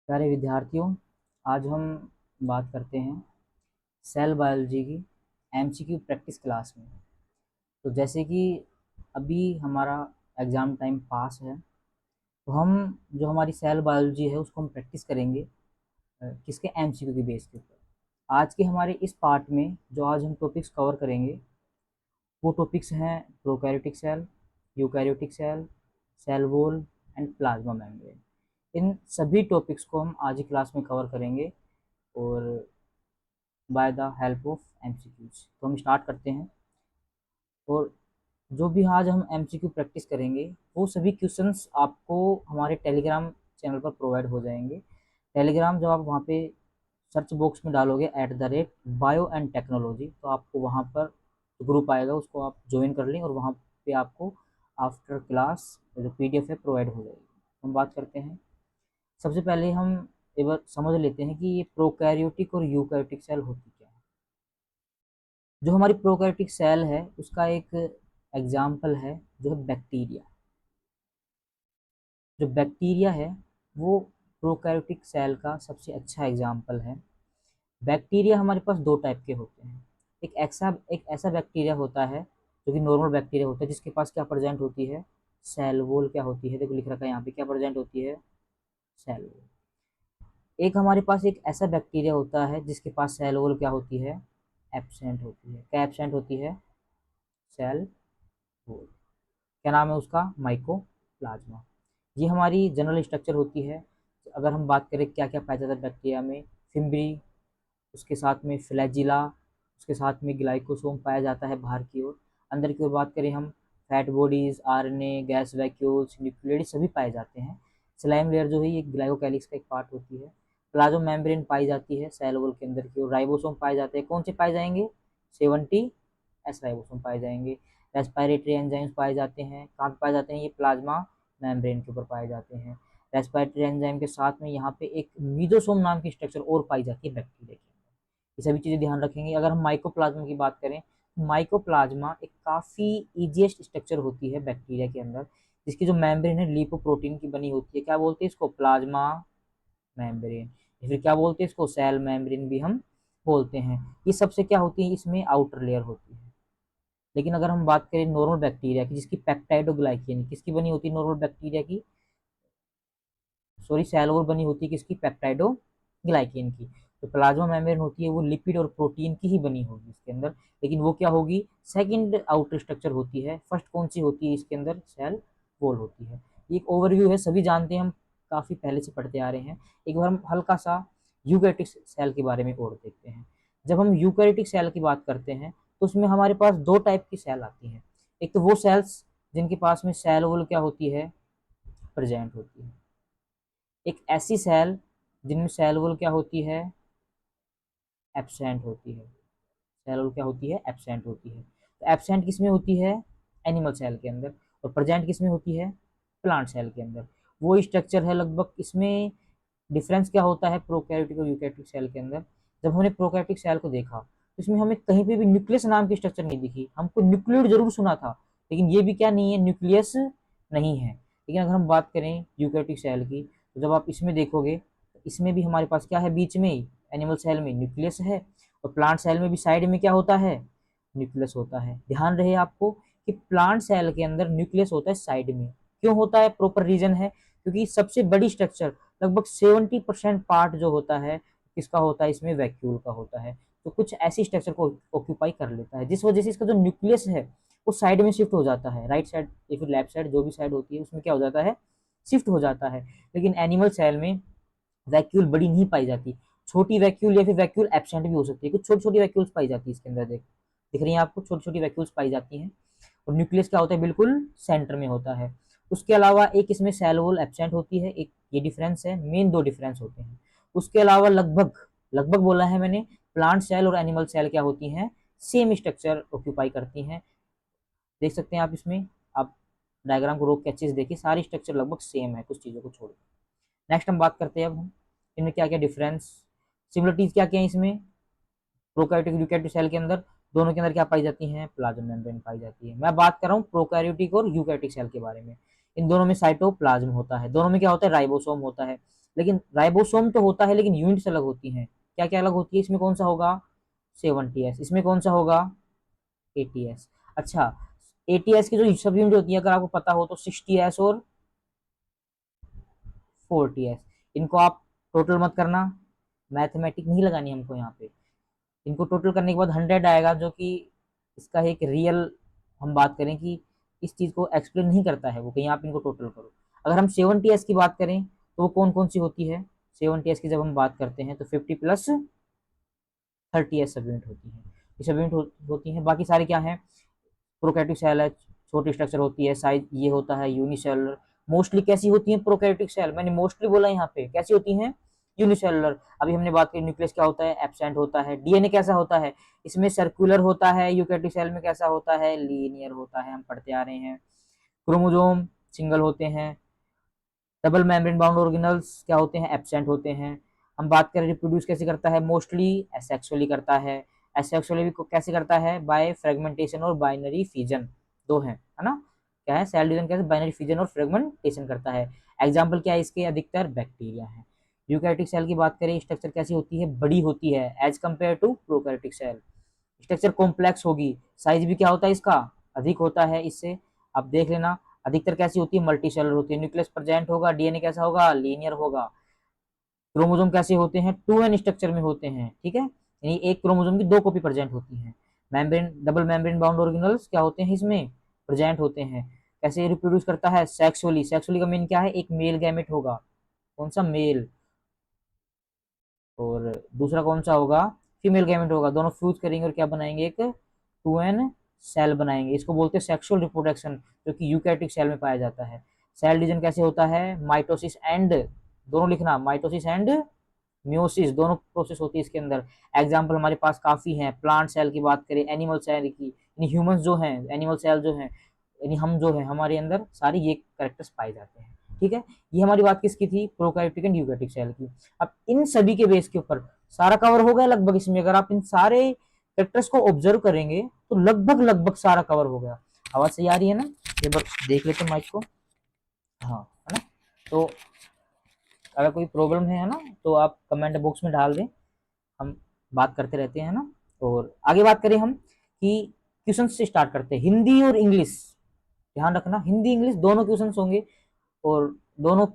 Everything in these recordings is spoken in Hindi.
प्यारे विद्यार्थियों, आज हम बात करते हैं सेल बायोलॉजी की एमसीक्यू प्रैक्टिस क्लास में। तो जैसे कि अभी हमारा एग्ज़ाम टाइम पास है, तो हम जो हमारी सेल बायोलॉजी है उसको हम प्रैक्टिस करेंगे किसके एमसीक्यू के बेस के ऊपर। आज के हमारे इस पार्ट में जो आज हम टॉपिक्स कवर करेंगे वो टॉपिक्स हैं prokaryotic cell, eukaryotic cell, cell wall and plasma membrane. इन सभी टॉपिक्स को हम आज की क्लास में कवर करेंगे और by the help of MCQs. तो हम स्टार्ट करते हैं। और जो भी आज हम एमसीक्यू प्रैक्टिस करेंगे वो सभी क्वेश्चंस आपको हमारे टेलीग्राम चैनल पर प्रोवाइड हो जाएंगे। टेलीग्राम जब आप वहाँ पे सर्च बॉक्स में डालोगे @बायो एंड टेक्नोलॉजी, तो आपको वहाँ पर ग्रुप आएगा, उसको आप ज्वाइन कर लें और वहाँ पे आपको आफ्टर क्लास जो पीडीएफ है प्रोवाइड हो जाएगी। हम बात करते हैं। सबसे पहले हम एक बार समझ लेते हैं कि ये प्रोकैरियोटिक और यूकैरियोटिक सेल होती क्या है। जो हमारी प्रोकैरियोटिक सेल है उसका एक एग्जाम्पल है जो है बैक्टीरिया। जो बैक्टीरिया है वो प्रोकैरियोटिक सेल का सबसे अच्छा एग्जाम्पल है। बैक्टीरिया हमारे पास दो टाइप के होते हैं। एक ऐसा बैक्टीरिया होता है जो कि नॉर्मल बैक्टीरिया होता है, जिसके पास क्या प्रेजेंट होती है, सेल वॉल क्या होती है। देखो लिख रखा है यहाँ पे क्या प्रेजेंट होती है, सेल वॉल। एक हमारे पास एक ऐसा बैक्टीरिया होता है जिसके पास सेल वॉल क्या होती है, एब्सेंट होती है। क्या एब्सेंट होती है, सेल वॉल। क्या नाम है उसका, माइकोप्लाज्मा। ये हमारी जनरल स्ट्रक्चर होती है। अगर हम बात करें क्या क्या पाया जाता है बैक्टीरिया में, फिम्बरी, उसके साथ में फ्लैजिला, उसके साथ में ग्लाइकोसोम पाया जाता है बाहर की ओर। अंदर की ओर बात करें हम, fat bodies, RNA, gas vacuoles, nucleoid सभी पाए जाते हैं। स्लाइम लेयर जो है ये ग्लाइकोकैलिक्स का एक पार्ट होती है। प्लाज्मा मेम्ब्रेन पाई जाती है सेल वॉल के अंदर की ओर। राइबोसोम पाए जाते हैं। कौन से पाए जाएंगे, 70 एस राइबोसोम पाए जाएंगे। रेस्पिरेटरी एंजाइम्स पाए जाते हैं। कहाँ पे पाए जाते हैं, ये प्लाज्मा मेम्ब्रेन के ऊपर पाए जाते हैं। रेस्पिरेटरी एंजाइम के साथ में यहाँ पे एक मीजोसोम नाम की स्ट्रक्चर और पाई जाती है बैक्टीरिया के अंदर। ये सभी चीज़ें ध्यान रखेंगे। अगर हम माइकोप्लाज्मा की बात करें, माइकोप्लाज्मा एक काफ़ी ईजीएस्ट स्ट्रक्चर होती है बैक्टीरिया के अंदर, जिसकी जो मेम्ब्रेन है लिपोप्रोटीन की बनी होती है। क्या बोलते हैं इसको, प्लाज्मा मेम्ब्रेन, या फिर क्या बोलते हैं इसको, सेल मेम्ब्रेन भी हम बोलते हैं। ये सबसे क्या होती है, इसमें आउटर लेयर होती है। लेकिन अगर हम बात करें नॉर्मल बैक्टीरिया की, जिसकी पेप्टाइडोग्लाइकेन किसकी बनी होती है, नॉर्मल बैक्टीरिया की, सॉरी सेल वॉल बनी होती है किसकी, पेप्टाइडोग्लाइकेन की। तो प्लाज्मा मेम्ब्रेन होती है वो लिपिड और प्रोटीन की ही बनी होगी इसके अंदर, लेकिन वो क्या होगी, सेकंड आउटर स्ट्रक्चर होती है। फर्स्ट कौन सी होती है इसके अंदर, सेल वॉल होती है। ये एक ओवरव्यू है, सभी जानते हैं, हम काफ़ी पहले से पढ़ते आ रहे हैं। एक बार हम हल्का सा यूकैरियोटिक सेल के बारे में और देखते हैं। जब हम यूकैरियोटिक सेल की बात करते हैं तो उसमें हमारे पास दो टाइप की सेल आती हैं। एक तो वो सेल्स जिनके पास में सेल वॉल क्या होती है, प्रेजेंट होती है। एक ऐसी सेल जिनमें सेल वॉल क्या होती है, एब्सेंट होती है। सेल वॉल क्या होती है, एब्सेंट होती है। तो एब्सेंट किस में होती है, एनिमल सेल के अंदर, और प्रेजेंट किस में होती है, प्लांट सेल के अंदर। वो स्ट्रक्चर है लगभग। इसमें डिफरेंस क्या होता है प्रोकैरियोटिक और यूकैरियोटिक सेल के अंदर। जब हमने प्रोकैरियोटिक सेल को देखा तो इसमें हमें कहीं पे भी न्यूक्लियस नाम की स्ट्रक्चर नहीं दिखी। हमको न्यूक्लियड जरूर सुना था, लेकिन ये भी क्या नहीं है, न्यूक्लियस नहीं है। लेकिन अगर हम बात करें यूकैरियोटिक सेल की, तो जब आप इसमें देखोगे तो इसमें भी हमारे पास क्या है, बीच में ही एनिमल सेल में न्यूक्लियस है, और प्लांट सेल में भी साइड में क्या होता है, न्यूक्लियस होता है। ध्यान रहे आपको कि प्लांट सेल के अंदर न्यूक्लियस होता है साइड में। क्यों होता है, प्रॉपर रीजन है, क्योंकि सबसे बड़ी स्ट्रक्चर लगभग 70% पार्ट जो होता है किसका होता है, इसमें वैक्यूल का होता है। तो कुछ ऐसी स्ट्रक्चर को ऑक्यूपाई कर लेता है, जिस वजह से इसका जो न्यूक्लियस है वो साइड में शिफ्ट हो जाता है, राइट साइड या फिर लेफ्ट साइड, जो भी साइड होती है उसमें क्या हो जाता है, शिफ्ट हो जाता है। लेकिन एनिमल सेल में वैक्यूल बड़ी नहीं पाई जाती, छोटी वैक्यूल या फिर वैक्यूल एब्सेंट भी हो सकती है। कुछ छोटी छोटी वैक्यूल्स पाई जाती है इसके अंदर, दिख रही है आपको, छोटी छोटी वैक्यूल्स पाई जाती हैं। और न्यूक्लियस क्या होता है, बिल्कुल सेंटर में होता है। उसके अलावा एक इसमें सेल वॉल एब्सेंट होती है, एक ये डिफरेंस है, मेन दो डिफरेंस होते हैं। उसके अलावा लगभग लगभग बोला है मैंने, प्लांट सेल और एनिमल सेल क्या होती हैं, सेम स्ट्रक्चर ऑक्यूपाई करती हैं। देख सकते हैं आप इसमें, आप डायग्राम को रोक के अच्छे से देखिए, सारी स्ट्रक्चर लगभग सेम है कुछ चीज़ों को छोड़। नेक्स्ट हम बात करते हैं अब हम इनमें क्या क्या डिफरेंस, सिमिलरिटीज क्या क्या है इसमें, प्रोकैरियोटिक यूकैरियोटिक सेल के अंदर, दोनों के अंदर क्या पाई जाती हैं, प्लाज्मा मेम्ब्रेन पाई जाती है। मैं बात कर रहा हूँ प्रोकैरियोटिक और यूकैरियोटिक सेल के बारे में। इन दोनों में साइटोप्लाज्म होता है, दोनों में क्या होता है, राइबोसोम होता है। लेकिन राइबोसोम तो होता है लेकिन यूनिट्स अलग होती हैं। क्या क्या अलग होती है? इसमें कौन सा होगा? 70s। इसमें कौन सा होगा? 80s। अच्छा, 80s की जो सब यूनिट होती है अगर आपको पता हो तो 60s और 40s। इनको आप टोटल मत करना, मैथमेटिक नहीं लगानी हमको यहाँ पे। इनको टोटल करने के बाद 100 आएगा, जो कि इसका एक रियल हम बात करें कि इस चीज को एक्सप्लेन नहीं करता है वो, कहीं आप इनको टोटल करो। अगर हम 70s की बात करें तो वो कौन कौन सी होती है? 70s की जब हम बात करते हैं तो 50 प्लस 30s सब यूनिट होती है, ये सब यूनिट होती हैं। बाकी सारे क्या हैं? प्रोकैरियोटिक सेल है, छोटी स्ट्रक्चर होती है, साइज ये होता है यूनिसेलुलर। मोस्टली कैसी होती है प्रोकैरियोटिक सेल? मैंने मोस्टली बोला यहाँ पे, कैसी होती हैं? यूनिसेलुलर। अभी हमने बात की न्यूक्लियस क्या होता है? एब्सेंट होता है। डीएनए कैसा होता है? इसमें सर्कुलर होता है। यूकैरियोटिक सेल में कैसा होता है? लीनियर होता है, हम पढ़ते आ रहे हैं। क्रोमोसोम सिंगल होते हैं। डबल मेम्ब्रेन बाउंड ऑर्गेनल्स क्या होते हैं? एब्सेंट होते हैं। हम बात करें रिप्रोड्यूस कैसे करता है? मोस्टली एसेक्सुअली करता है। एसेक्सुअली भी कैसे करता है? बाय फ्रेगमेंटेशन और बाइनरी फिजन, दो है ना? क्या है? सेल डिवीजन कैसे? बाइनरी फिजन और फ्रेगमेंटेशन करता है। एग्जाम्पल क्या है इसके? अधिकतर बैक्टीरिया है। यूकैरियोटिक सेल की बात करें, स्ट्रक्चर कैसी होती है? बड़ी होती है as compare to prokaryotic cell. Structure complex होगी, साइज भी क्या होता है इसका? अधिक होता है इससे। आप देख लेना, अधिकतर कैसी होती है? मल्टी सेलर होती है। न्यूक्लियस प्रेजेंट होगा, डीएनए कैसा होगा? लीनियर होगा। क्रोमोसोम कैसे होते हैं? 2n स्ट्रक्चर में होते हैं, ठीक है, यानी एक क्रोमोसोम की दो कॉपी प्रेजेंट होती है। Membrane, double membrane bound organelles क्या होते हैं इसमें? प्रेजेंट होते हैं। कैसे रिप्रोड्यूस करता है? सेक्सुअली। सेक्सुअली का मीन क्या है? एक मेल गैमेट होगा। कौन सा? मेल। और दूसरा कौन सा होगा? फीमेल गैमेट होगा। दोनों फ्यूज करेंगे और क्या बनाएंगे? एक 2n सेल बनाएंगे। इसको बोलते हैं सेक्सुअल रिप्रोडक्शन, जो कि यूकैरियोटिक सेल में पाया जाता है। सेल डिवीजन कैसे होता है? माइटोसिस एंड, दोनों लिखना, माइटोसिस एंड म्योसिस, दोनों प्रोसेस होती है इसके अंदर। एग्जाम्पल हमारे पास काफी हैं। प्लांट सेल की बात करें, एनिमल सेल की, यानी ह्यूमंस जो हैं, एनिमल सेल जो हैं, यानी हम जो है, हमारे अंदर सारी ये कैरेक्टर्स पाए जाते हैं, ठीक है। ये हमारी बात किसकी थी? प्रोकैरियोटिक एंड यूकैरियोटिक सेल की। अब इन सभी के बेस के ऊपर सारा कवर हो गया लगभग इसमें। अगर आप इन सारे कैरेक्टर्स को ऑब्जर्व करेंगे तो लगभग लगभग सारा कवर हो गया। आवाज सही आ रही है ना? ये बार देख लेते हैं माइक को। हाँ, है ना? तो अगर कोई प्रॉब्लम है ना, तो आप कमेंट बॉक्स में डाल दें, हम बात करते रहते हैं ना। और आगे बात करें हम कि क्वेश्चन से स्टार्ट करते हैं। हिंदी और इंग्लिश, ध्यान रखना, हिंदी इंग्लिश दोनों क्वेश्चन होंगे, और दोनों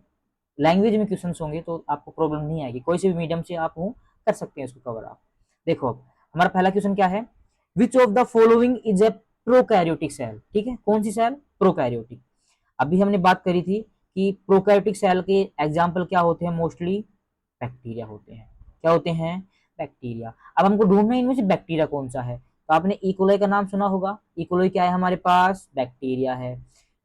लैंग्वेज में क्वेश्चन होंगे, तो आपको प्रॉब्लम नहीं आएगी। कोई से भी मीडियम से आप हो कर सकते हैं इसको कवर आप। देखो अब हमारा पहला क्वेश्चन क्या है? Which of the following is a prokaryotic cell? ठीक है, कौन सी सेल? प्रोकैरियोटिक। अभी हमने बात करी थी कि प्रोकैरियोटिक सेल के एग्जाम्पल क्या होते हैं? मोस्टली बैक्टीरिया होते हैं। क्या होते हैं? बैक्टीरिया। अब हमको ढूंढना है इनमें से बैक्टीरिया कौन सा है। तो आपने इकोलाई का नाम सुना होगा। इकोलाई क्या है हमारे पास? बैक्टीरिया है।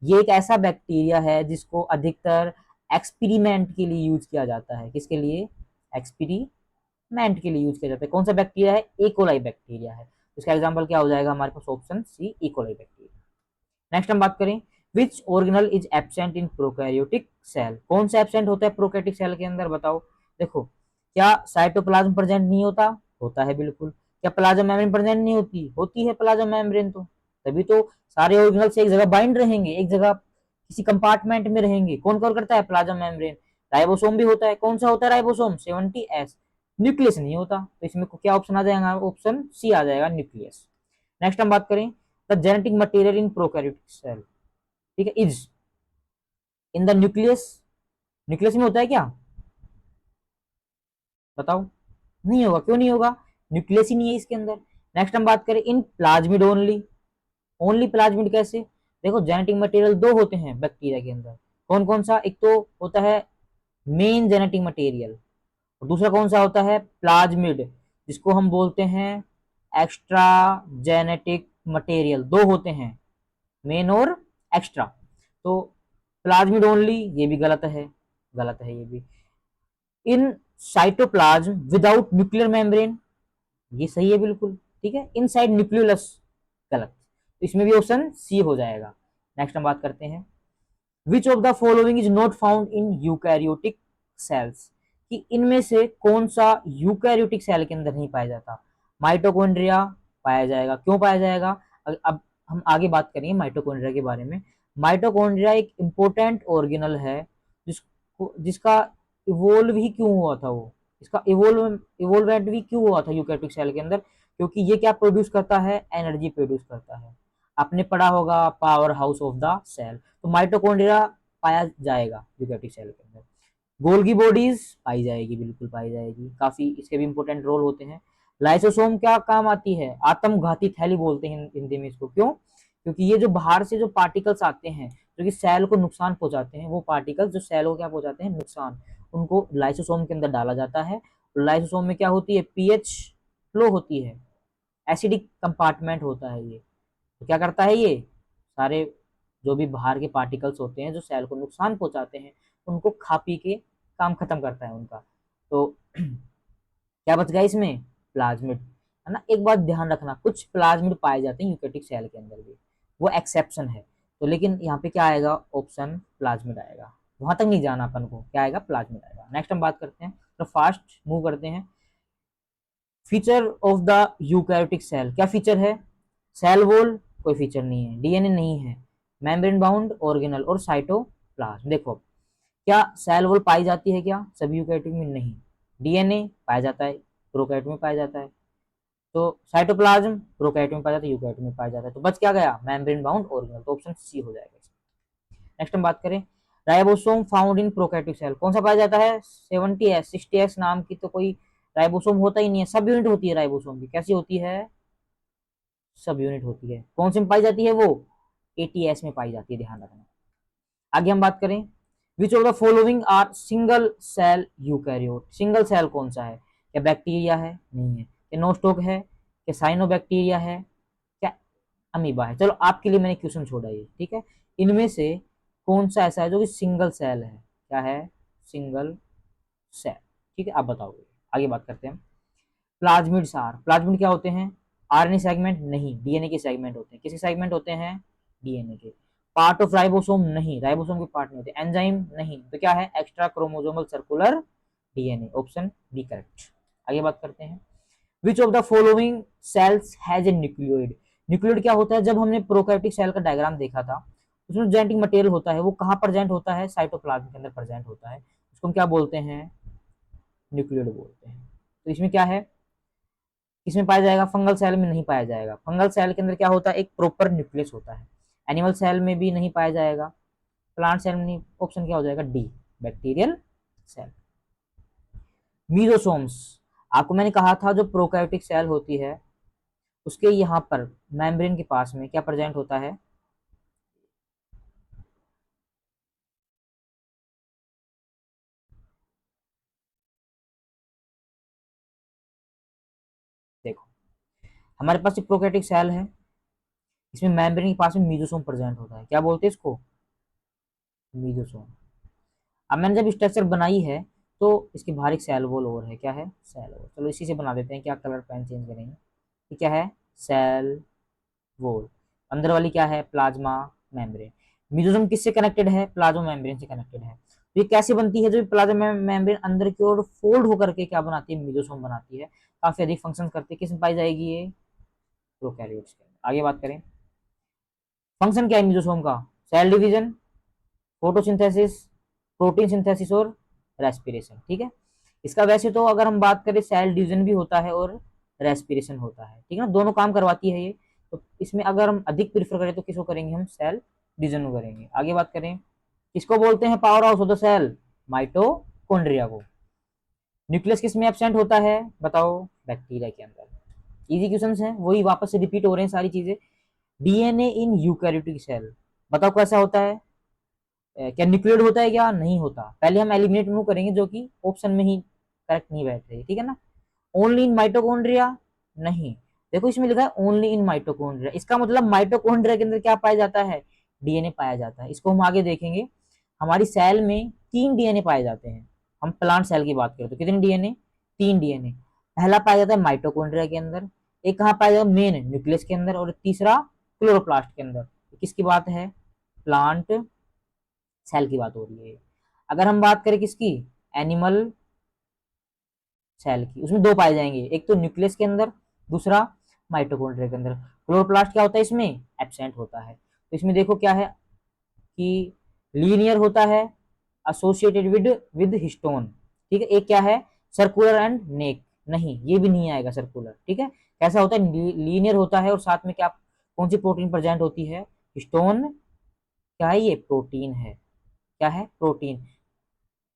ये एक ऐसा बैक्टीरिया है जिसको अधिकतर एक्सपेरिमेंट के लिए यूज किया जाता है। किसके लिए? एक्सपेरिमेंट के लिए यूज किया जाता है। कौन सा बैक्टीरिया है? इकोलाई बैक्टीरिया है। इसका एग्जाम्पल क्या हो जाएगा हमारे पास? Option C, E coli bacteria. Next हम बात करें, which organelle is absent in prokaryotic cell? कौन सा एब्सेंट होता है प्रोकैरियोटिक सेल के अंदर? बताओ। देखो, क्या साइटोप्लाज्म प्रेजेंट नहीं होता? होता है बिल्कुल। क्या प्लाज्मा मेम्ब्रेन प्रेजेंट नहीं होती? होती है प्लाज्मा मेम्ब्रेन। तो तभी तो सारे ऑर्गेनल से एक जगह बाइंड रहेंगे, एक जगह किसी कंपार्टमेंट में रहेंगे। कौन कवर करता है? Plasma membrane. राइबोसोम भी होता है। कौन सा होता है राइबोसोम? 70s। न्यूक्लियस नहीं होता, तो इसमें क्या ऑप्शन आ जाएगा? ऑप्शन सी आ जाएगा, न्यूक्लियस। नेक्स्ट हम बात करें, the genetic material in prokaryotic cell, ठीक है, is in the nucleus. Nucleus में होता है क्या? बताओ। नहीं होगा। क्यों नहीं होगा? न्यूक्लियस ही नहीं है इसके अंदर। नेक्स्ट हम बात करें, इन प्लाज्मिड ओनली। ओनली प्लाज्मिड कैसे? देखो, जेनेटिक मटेरियल दो होते हैं बैक्टीरिया के अंदर। कौन कौन सा? एक तो होता है मेन जेनेटिक मटेरियल, और दूसरा कौन सा होता है? प्लाज्मिड, जिसको हम बोलते हैं एक्स्ट्रा जेनेटिक मटेरियल। दो होते हैं, मेन और एक्स्ट्रा। तो प्लाज्मिड ओनली, ये भी गलत है, गलत है ये भी। In cytoplasm without nuclear membrane, ये सही है बिल्कुल, ठीक है। इनसाइड न्यूक्लियोलस, गलत। तो इसमें भी ऑप्शन सी हो जाएगा। नेक्स्ट हम बात करते हैं, which of the following is not found in eukaryotic cells? कि इनमें से कौन सा यूकैरियोटिक सेल के अंदर नहीं पाया जाता? माइटोकॉन्ड्रिया पाया जाएगा। क्यों पाया जाएगा? अब हम आगे बात करेंगे माइटोकॉन्ड्रिया के बारे में। माइटोकॉन्ड्रिया एक इंपॉर्टेंट ऑर्गेनल है जिसका इवोल्व ही क्यों हुआ था वो, इसका इवोल्वेंट भी क्यों हुआ था यूकैरियोटिक सेल के अंदर, क्योंकि ये क्या प्रोड्यूस करता है, एनर्जी प्रोड्यूस करता है। आपने पढ़ा होगा power house of the cell, तो माइटोकॉन्ड्रिया पाया जाएगा यूकैरियोटिक सेल के अंदर। गोल्गी बॉडीज पाई जाएगी, बिल्कुल पाई जाएगी, काफी इसके भी इंपॉर्टेंट रोल होते हैं। लाइसोसोम क्या काम आती है, आत्मघाती थैली बोलते हैं हिंदी में इसको, क्यों, क्योंकि ये जो बाहर से जो पार्टिकल्स आते हैं जो कि सेल को नुकसान पहुंचाते हैं, वो पार्टिकल्स जो सेल को क्या पहुंचाते हैं, नुकसान, उनको लाइसोसोम के अंदर डाला जाता है। लाइसोसोम में क्या होती है, पीएच फ्लो होती है, एसिडिक कंपार्टमेंट होता है ये। तो क्या करता है ये, सारे जो भी बाहर के पार्टिकल्स होते हैं जो सेल को नुकसान पहुंचाते हैं, उनको खा पी के काम खत्म करता है उनका। तो क्या बच गया इसमें, प्लाज्मिड, है ना। एक बात ध्यान रखना, कुछ प्लाज्मिड पाए जाते हैं यूकैरियोटिक सेल के अंदर भी, वो एक्सेप्शन है। तो लेकिन यहाँ पे क्या आएगा, ऑप्शन प्लाज्मिड आएगा, वहां तक नहीं जाना अपन को, क्या आएगा, प्लाज्मिड आएगा। नेक्स्ट हम बात करते हैं, तो फास्ट मूव करते हैं। Feature of the eukaryotic cell, क्या फीचर है, सेल वॉल कोई फीचर नहीं है, डीएनए नहीं है, मेम्ब्रेन बाउंड ऑर्गेनल और साइटोप्लाज्म। देखो क्या सेल वॉल पाई जाती है क्या सभी यूकैरियोटिक में, नहीं। डीएनए पाया जाता है, प्रोकैरियोट में पाया जाता है। तो साइटोप्लाज्म प्रोकैरियोट में पाया जाता है, यूकैरियोट में पाया जाता है। तो बच क्या गया, मेम्ब्रेन बाउंड ऑर्गेनल, तो ऑप्शन सी हो जाएगा। नेक्स्ट हम बात करें, ribosome found in prokaryotic cell, कौन सा पाया जाता है, 70s 60s नाम की तो कोई राइबोसोम होता ही नहीं है, सब यूनिट होती है राइबोसोम की, कैसी होती है, सब यूनिट होती है। कौन से में पाई जाती है वो, एटीएस में पाई जाती है, ध्यान रखना। आगे हम बात करें, which of the following are single cell eukaryote, single cell कौन सा है, क्या बैक्टीरिया है, नहीं है, क्या नोस्टोक है, क्या साइनोबैक्टीरिया है, क्या अमीबा है। चलो आपके लिए मैंने क्वेश्चन छोड़ा ये, ठीक है, इनमें से कौन सा ऐसा है जो कि सिंगल सेल है, क्या है, सिंगल सेल, ठीक है, आप बताओगे। आगे बात करते हैं, प्लाज्मिड सार, प्लाज्मिड क्या होते हैं, आरएनए सेगमेंट, नहीं, डीएनए के सेगमेंट होते हैं, किसी सेगमेंट होते हैं, डीएनए के। पार्ट ऑफ राइबोसोम, नहीं, राइबोसोम के पार्ट नहीं होते। एंजाइम, नहीं, तो क्या है, extra chromosomal circular DNA, option B correct. आगे बात करते हैं, which of the following cells has a nucleoid, nucleoid क्या होता है, जब हमने प्रोकैरियोटिक सेल का डायग्राम देखा था, उसमें जेनेटिक मटेरियल होता है, वो कहाँ प्रेजेंट होता है, साइटोप्लाज्म के अंदर प्रेजेंट होता है, उसको हम क्या बोलते हैं, न्यूक्लियोइड बोलते हैं। तो इसमें क्या है, इसमें पाया जाएगा, फंगल सेल में नहीं पाया जाएगा, फंगल सेल के अंदर क्या होता है, एक प्रॉपर न्यूक्लियस होता है, एनिमल सेल में भी नहीं पाया जाएगा, प्लांट सेल में नहीं, ऑप्शन क्या हो जाएगा, डी, बैक्टीरियल सेल। मीजोसोम्स, आपको मैंने कहा था जो प्रोकैरियोटिक सेल होती है उसके यहाँ पर मेम्ब्रेन के पास में क्या प्रेजेंट होता है, देखो हमारे पास एक प्रोकैरियोटिक सेल है, इसमें मेम्ब्रेन के पास में मीजोसोम प्रेजेंट होता है, क्या बोलते हैं इसको, मीजोसोम। अब मैंने जब स्ट्रक्चर बनाई है तो इसके बाहर एक सेल वॉल और है, क्या है, सेल वॉल, चलो इसी से बना देते हैं, क्या कलर पेन चेंज करेंगे, ये क्या है, सेल वॉल, अंदर वाली क्या है, प्लाज्मा मेम्ब्रेन। मीजोसोम किससे कनेक्टेड है, प्लाज्मा मेम्ब्रेन से कनेक्टेड है। तो ये कैसे बनती है, जो प्लाज्मा मेम्ब्रेन अंदर की ओर फोल्ड होकर के क्या बनाती है, मीजोसोम बनाती है, काफी अधिक फंक्शन करती है, किसमें पाई जाएगी ये, प्रोकैरियोट्स के अंदर। आगे बात करें, फंक्शन क्या है मीजोसोम का, cell division, photosynthesis, protein synthesis और रेस्पिरेशन, ठीक है। इसका वैसे तो अगर हम बात करें सेल डिवीजन भी होता है और रेस्पिरेशन होता है, ठीक है ना, दोनों काम करवाती है ये। तो इसमें अगर हम अधिक प्रीफर करें तो किसको करेंगे, हम सेल डिवीजन को करेंगे। आगे बात करें, किसको बोलते हैं power house of the cell, mitochondria को। न्यूक्लियस किस में एब्सेंट होता है, बताओ, बैक्टीरिया के अंदर। इजी क्वेश्चन है, वही वापस से रिपीट हो रहे हैं सारी चीजें। डीएनए इन यूकैरियोटिक सेल, बताओ कैसा होता है, क्या न्यूक्लियोइड होता है, क्या नहीं होता, पहले हम एलिमिनेट मूव करेंगे जो कि ऑप्शन में ही करेक्ट नहीं बैठ रही, ठीक है ना। ओनली इन माइटोकॉन्ड्रिया, नहीं, देखो इसमें लिखा है ओनली इन माइटोकॉन्ड्रिया, इसका मतलब माइटोकॉन्ड्रिया के अंदर क्या पाया जाता है, डीएनए पाया जाता है। इसको हम आगे देखेंगे, हमारी सेल में 3 डीएनए पाए जाते हैं, हम प्लांट सेल की बात करें तो कितने डीएनए, 3 डीएनए। पहला पाया जाता है माइटोकॉन्ड्रिया के अंदर, एक कहाँ पाया जाता है, मेन न्यूक्लियस के अंदर, और तीसरा क्लोरोप्लास्ट के अंदर। किसकी बात है, प्लांट सेल की बात हो रही है। अगर हम बात करें किसकी, एनिमल सेल की, उसमें 2 पाए जाएंगे, एक तो न्यूक्लियस के अंदर, दूसरा माइटोकॉन्ड्रिया के अंदर। क्लोरोप्लास्ट क्या होता है इसमें, एब्सेंट होता है। तो इसमें देखो क्या है कि लीनियर होता है, एसोसिएटेड विद हिस्टोन। ठीक है, एक क्या है सर्कुलर एंड नेक, नहीं ये भी नहीं आएगा सर्कुलर। ठीक है, कैसा होता है लीनियर होता है और साथ में क्या कौन सी प्रोटीन प्रेजेंट होती है, हिस्टोन। क्या है ये प्रोटीन है, क्या है प्रोटीन।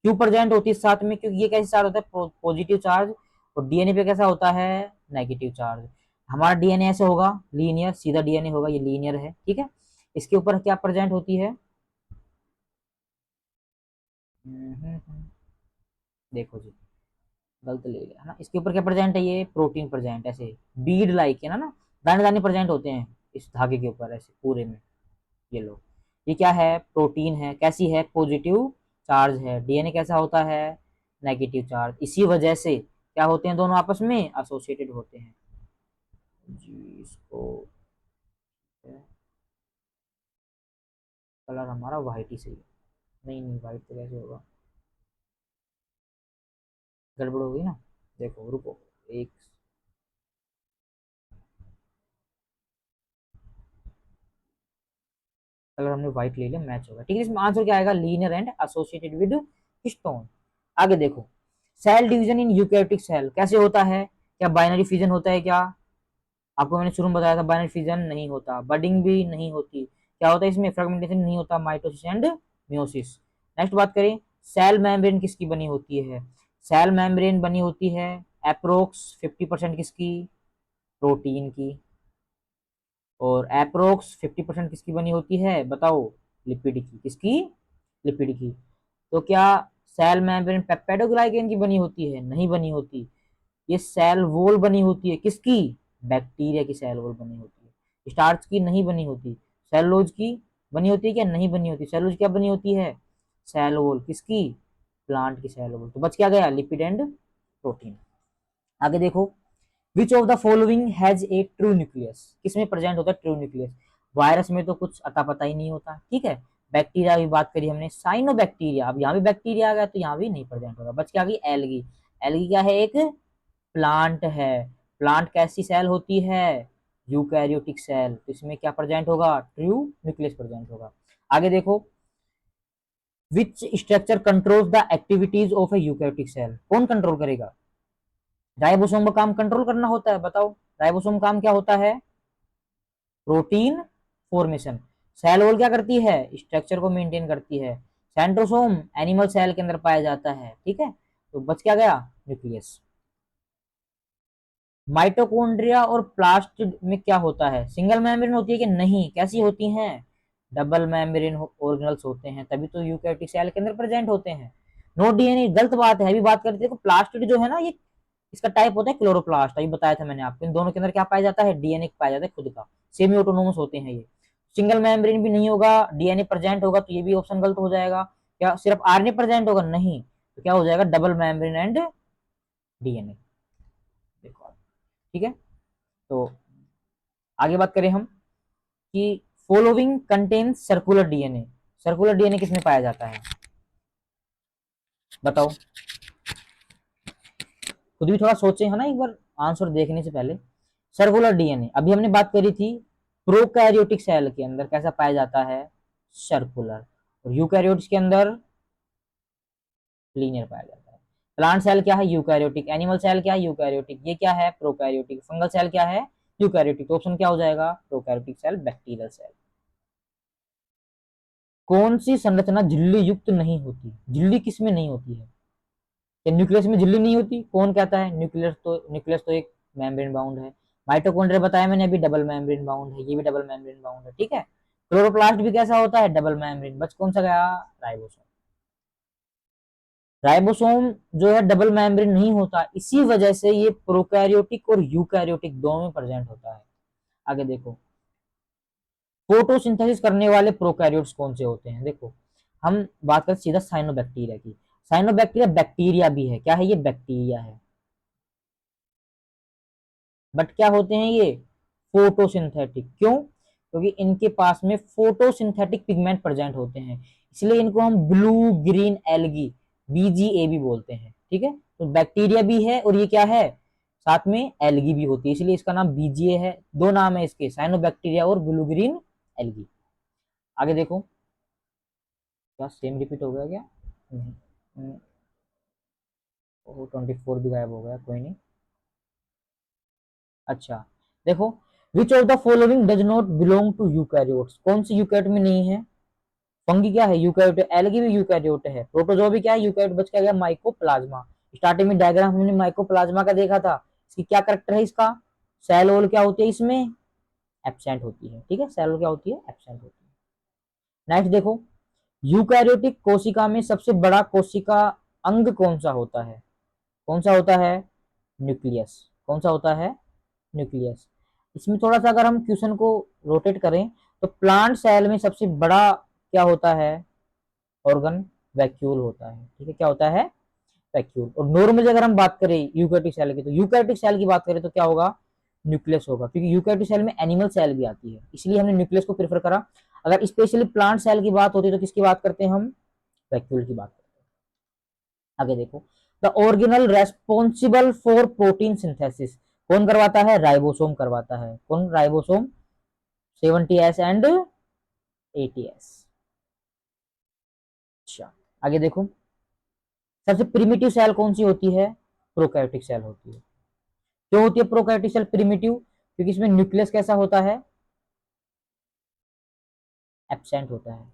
क्यों प्रेजेंट होती है साथ में, क्योंकि ये कैसे चार्ज होता है पॉजिटिव चार्ज, और डीएनए पे कैसा होता है नेगेटिव चार्ज। हमारा डीएनए ऐसे होगा लीनियर, सीधा डीएनए होगा, ये लीनियर है। ठीक है, इसके ऊपर क्या प्रेजेंट होती है, देखो जी गलत ले लिया है ना, इसके ऊपर क्या प्रेजेंट है, ये प्रोटीन प्रेजेंट ऐसे बीड लाइक है ना, दाने दाने प्रेजेंट होते हैं इस धागे के ऊपर ऐसे पूरे में। ये लो, ये क्या है प्रोटीन है, कैसी है पॉजिटिव चार्ज है। डीएनए कैसा होता है नेगेटिव चार्ज, इसी वजह से क्या होते हैं दोनों आपस में एसोसिएटेड होते हैं जी। इसको कलर हमारा वाइट ही सही है, नहीं नहीं वाइट तो कैसे होगा, गड़बड़ हो गई ना। देखो रुको एक, कलर हमने व्हाइट ले लिया मैच होगा। ठीक है, इसमें आंसर क्या आएगा linear and associated with histone. आगे देखो cell division in eukaryotic cell कैसे होता है, क्या बाइनरी फिजन होता है क्या, आपको मैंने शुरू में बताया था बाइनरी फिजन नहीं होता, बडिंग भी नहीं होती, क्या होता है इसमें फ्रेगमेंटेशन नहीं होता, माइटोसिस एंड मियोसिस। नेक्स्ट बात करें सेल मेम्ब्रेन किसकी बनी होती है, सेल मेम्ब्रेन बनी होती है अप्रोक्स 50% किसकी प्रोटीन की, और अप्रोक्स 50% किसकी बनी होती है बताओ लिपिड की, किसकी लिपिड की। तो क्या सेल मेम्ब्रेन पेप्टिडोग्लाइकेन की बनी होती है, नहीं बनी होती, ये सेल वॉल बनी होती है किसकी बैक्टीरिया की सेल वॉल बनी होती है, स्टार्च की नहीं बनी होती, सेलुलोज की बनी होती है क्या नहीं बनी होती, सेलुलोज क्या बनी होती है सेल वॉल किसकी प्लांट की सेल वॉल। तो बच क्या गया लिपिड एंड प्रोटीन। आगे देखो which of the following has A true nucleus, किसमें प्रेजेंट होता है ट्रू न्यूक्लियस, वायरस में तो कुछ अता पता ही नहीं होता। ठीक है, बैक्टीरिया की बात करी हमने साइनो बैक्टीरिया, अब यहाँ भी बैक्टीरिया आ गया तो यहाँ भी नहीं प्रेजेंट होगा। बच क्या गई एलगी, एलगी क्या है एक प्लांट है, प्लांट कैसी सेल होती है यूकैरियोटिक सेल, तो इसमें क्या प्रेजेंट होगा ट्रू न्यूक्लियस प्रेजेंट होगा। आगे देखो which structure controls the activities of a eukaryotic cell, कौन कंट्रोल करेगा, राइबोसोम का काम कंट्रोल करना होता है, बताओ राइबोसोम काम क्या होता है प्रोटीन फॉर्मेशन, सेल वॉल क्या करती है स्ट्रक्चर को मेंटेन करती है, सेंट्रोसोम एनिमल सेल के अंदर पाया जाता है। ठीक है, तो बच क्या गया न्यूक्लियस। माइटोकॉन्ड्रिया और प्लास्टिड में क्या होता है, सिंगल मेम्ब्रेन होती है कि नहीं, कैसी होती हैं डबल मेम्ब्रेन ऑर्गेनल्स होते हैं, तभी तो यूकैरियोटिक सेल के अंदर प्रेजेंट होते हैं। नो डीएनए गलत बात है, अभी बात करते हैं प्लास्टिड जो है ना ये इसका टाइप होता है क्लोरोप्लास्ट, अभी बताया था मैंने आपको, इन दोनों के अंदर क्या पाया जाता है डीएनए पाया जाता है खुद का, सेमी ऑटोनोमस होते हैं ये। सिंगल मेम्ब्रेन भी नहीं होगा, डीएनए प्रेजेंट होगा तो ये भी ऑप्शन गलत हो जाएगा। क्या सिर्फ आरएनए प्रेजेंट होगा, नहीं, तो क्या हो जाएगा डबल मेम्ब्रेन एंड डीएनए। देखो ठीक है, तो आगे बात करें हम कि following contain circular DNA, circular DNA किसमें पाया जाता है बताओ, खुद भी थोड़ा सोचे है ना एक बार आंसर देखने से पहले। सर्कुलर डीएनए अभी हमने बात करी थी प्रोकैरियोटिक सेल के अंदर कैसा पाया जाता है सर्कुलर, और यूकैरियोट्स के अंदर लीनियर पाया जाता है। प्लांट सेल क्या है यूकैरियोटिक, एनिमल सेल क्या है यूकैरियोटिक, ये क्या है प्रोकैरियोटिक, फंगल सेल क्या है यूकैरियोटिक, तो ऑप्शन क्या हो जाएगा प्रोकैरियोटिक सेल बैक्टीरियल सेल। कौन सी संरचना झिल्ली युक्त नहीं होती, झिल्ली किस में नहीं होती है, क्या न्यूक्लियस में झिल्ली नहीं होती, कौन कहता है न्यूक्लियस तो एक मेम्ब्रेन बाउंड है। माइटोकॉन्ड्रिया बताया मैंने अभी डबल मेम्ब्रेन बाउंड है, ये भी डबल मेम्ब्रेन बाउंड है। ठीक है, क्लोरोप्लास्ट भी कैसा होता है डबल मेम्ब्रेन, बच कौन सा गया राइबोसोम, राइबोसोम जो है डबल मेम्ब्रेन नहीं होता, इसी वजह से ये प्रोकैरियोटिक और यूकैरियोटिक दोनों में प्रेजेंट होता है। आगे देखो फोटोसिंथेसिस करने वाले प्रोकैरियोट्स कौन से होते हैं, देखो हम बात करें सीधा साइनोबैक्टीरिया की, साइनोबैक्टीरिया बैक्टीरिया भी है, क्या है ये बैक्टीरिया है, बट क्या होते हैं ये फोटोसिंथेटिक, क्यों, क्योंकि इनके पास में फोटोसिंथेटिक पिगमेंट प्रेजेंट होते हैं, इसलिए इनको हम ब्लू ग्रीन एल्गी बीजीए भी बोलते हैं। ठीक है, तो बैक्टीरिया भी है और ये क्या है साथ में एल्गी भी होती है, इसलिए इसका नाम बीजीए है, दो नाम है इसके साइनोबैक्टीरिया और ब्लू ग्रीन एल्गी। आगे देखो क्या सेम रिपीट हो गया क्या, नहीं, 24 भी गायब हो गया, कोई नहीं। अच्छा देखो, which of the following does not belong to eukaryotes, कौन सी यूकैरियोट में नहीं है? फंगी क्या है? यूकैरियोट। एल्गी भी यूकैरियोट है। प्रोटोजोआ भी क्या है? यूकैरियोट। बच क्या गया? माइकोप्लाज्मा। स्टार्टिंग में डायग्राम हमने माइकोप्लाज्मा का देखा था। इसकी क्या करेक्टर है इसका? सेल वॉल क्या होती है इसमें? एब्सेंट होती है। ठीक है, सेल वॉल क्या होती है? एब्सेंट होती है। नेक्स्ट देखो, यूकैरियोटिक कोशिका में सबसे बड़ा कोशिका अंग कौन सा होता है? कौन सा होता है? न्यूक्लियस। कौन सा होता है? न्यूक्लियस। इसमें थोड़ा सा अगर हम क्वेश्चन को रोटेट करें तो प्लांट सेल में सबसे बड़ा क्या होता है? ऑर्गन वैक्यूल होता है। ठीक है, क्या होता है? वैक्यूल। और नॉर्मली अगर हम बात करें यूकैरियोटिक सेल की, तो यूकैरियोटिक सेल की बात करें तो क्या होगा? न्यूक्लियस होगा, क्योंकि यूकैरियोटिक सेल में एनिमल सेल भी आती है, इसलिए हमने न्यूक्लियस को प्रेफर करा। अगर स्पेशली प्लांट सेल की बात होती है तो किसकी बात करते हैं हम? वैक्यूल की बात करते हैं। आगे देखो, the organelle responsible for protein synthesis कौन करवाता है? राइबोसोम करवाता है। कौन? राइबोसोम। 70S and 80S। अच्छा, आगे देखो, सबसे प्रिमिटिव सेल कौन सी होती है? प्रोकैरियोटिक सेल होती है। क्यों होती है प्रोकैरियोटिक सेल प्रिमिटिव? क्योंकि इसमें न्यूक्लियस कैसा होता है? एब्सेंट होता है।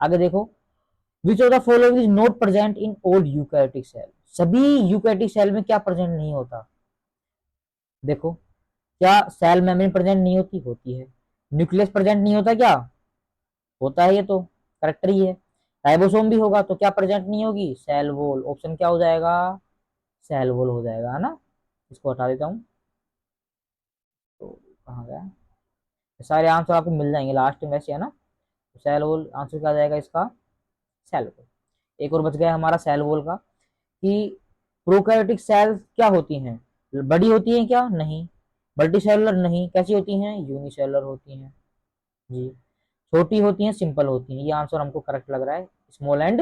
आगे देखो, which of the following is not present in all eukaryotic cell, सभी यूकैरियोटिक सेल में क्या प्रेजेंट नहीं होता? देखो, क्या सेल मेम्ब्रेन प्रेजेंट नहीं होती? होती है। न्यूक्लियस प्रेजेंट नहीं होता क्या? होता है, ये तो करेक्टर ही है। राइबोसोम भी होगा तो क्या प्रेजेंट नहीं होगी? Cell wall. ऑप्शन क्या हो जाएगा? सेल वॉल हो जाएगा, है ना। इसको हटा देता हूँ। तो कहाँ गया? सारे आंसर आपको मिल जाएंगे लास्ट में वैसे, है ना। तो सेल वॉल आंसर क्या आ जाएगा इसका? Cell wall. एक और बच गया हमारा सेल वॉल का, कि प्रोकैरियोटिक सेल्स क्या होती हैं? बड़ी होती हैं क्या? नहीं। मल्टीसेलुलर नहीं। कैसी होती हैं? यूनिसेलुलर होती हैं। जी। छोटी होती हैं, सिंपल होती हैं। ये आंसर हमको करेक्ट लग रहा है, small and